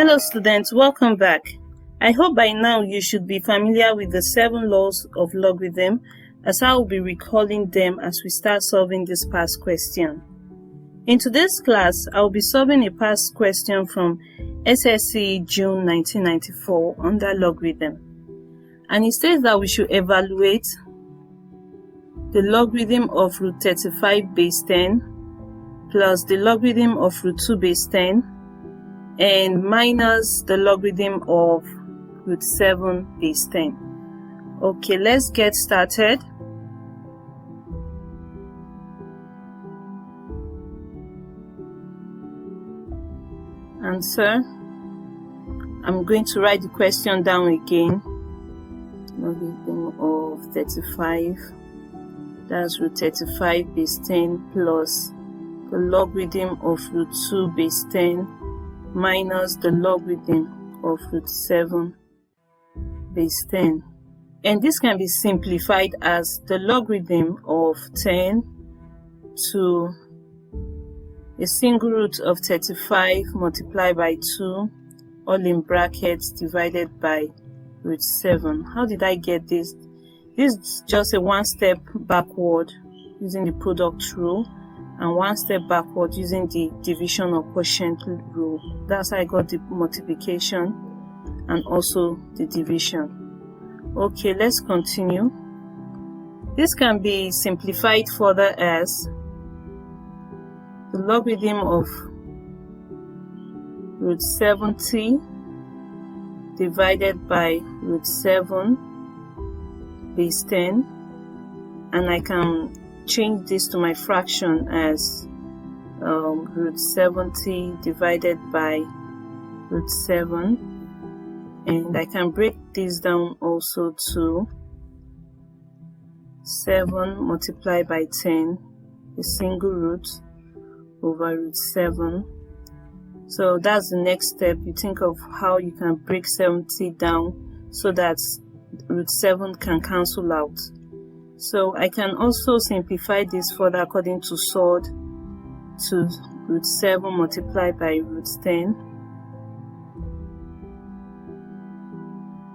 Hello students, welcome back. I hope by now you should be familiar with the 7 laws of logarithm, as I will be recalling them as we start solving this past question. In today's class, I will be solving a past question from SSC June 1994 under logarithm. And it says that we should evaluate the logarithm of root 35 base 10 plus the logarithm of root 2 base 10 and minus the logarithm of root 7 base 10. Okay, let's get started. Answer. I'm going to write the question down again. Logarithm of 35, that's root 35 base 10 plus the logarithm of root 2 base 10 minus the logarithm of root 7 base 10. And this can be simplified as the logarithm of 10 to a single root of 35 multiplied by 2, all in brackets, divided by root 7. How did I get this? This is just a one step backward using the product rule, and one step backward using the division or quotient rule. That's how I got the multiplication and also the division. Okay, let's continue. This can be simplified further as the logarithm of root 70 divided by root 7 base 10, and I can change this to my fraction as root 70 divided by root 7, and I can break this down also to 7 multiplied by 10, a single root, over root 7. So that's the next step. You think of how you can break 70 down so that root 7 can cancel out. So I can also simplify this further according to sword to root 7 multiplied by root 10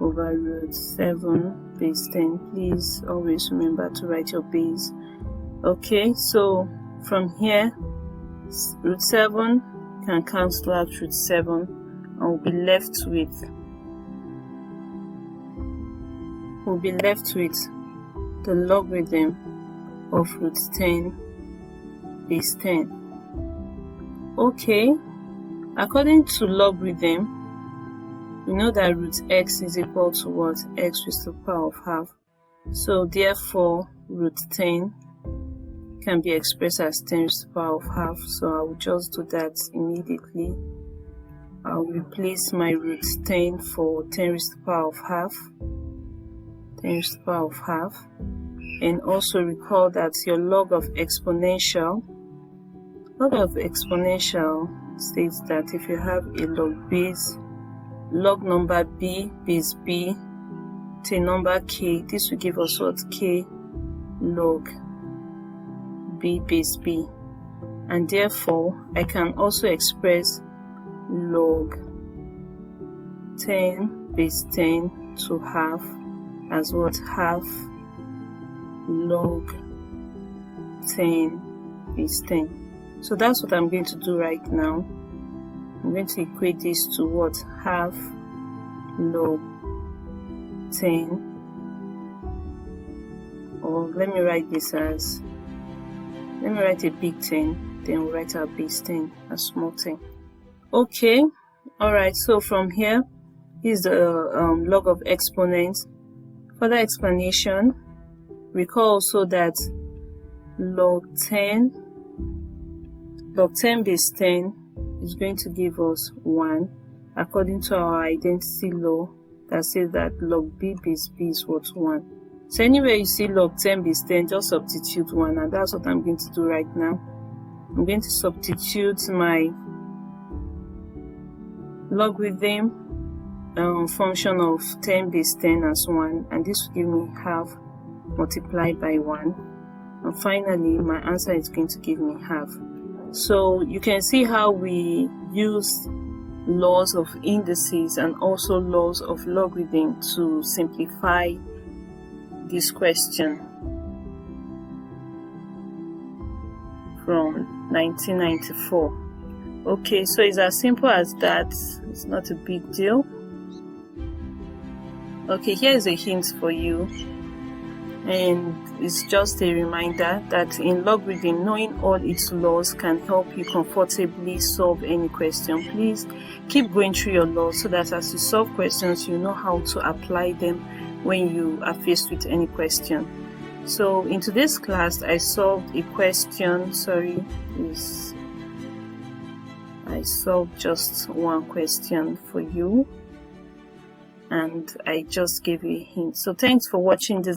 over root 7 base 10. Please always remember to write your base. Okay, so from here, root 7 can cancel out root 7 and we'll be left with the logarithm of root 10 base 10. Okay, according to logarithm, we know that root x is equal to what? X raised to the power of half. So therefore, root 10 can be expressed as 10 raised to the power of half. So I will just do that immediately. I'll replace my root 10 for 10 raised to the power of half. 10 raised to the power of half. And also recall that your log of exponential states that if you have a log number b base b to a number k, this will give us what? K log b base b, and therefore I can also express log 10 base 10 to half as what? Half log 10 base 10. So that's what I'm going to do right now. I'm going to equate this to what? Half log 10, or let me write a big 10, then we'll write our base 10 as small 10. Okay, alright, so from here is the log of exponents. Further explanation, recall also that log 10 base 10 is going to give us 1 according to our identity law that says that log b base b is what? 1. So anywhere you see log 10 base 10, just substitute 1, and that's what I'm going to do right now. I'm going to substitute my logarithm function of 10 base 10 as 1, and this will give me half multiplied by 1, and finally my answer is going to give me half. So you can see how we use laws of indices and also laws of logarithm to simplify this question from 1994. Okay, so it's as simple as that. It's not a big deal. Okay, here is a hint for you, and it's just a reminder that in logarithm, knowing all its laws can help you comfortably solve any question. Please keep going through your laws so that as you solve questions, you know how to apply them when you are faced with any question. So in today's class, I solved a question. I solved just one question for you, and I just gave you a hint. So thanks for watching this.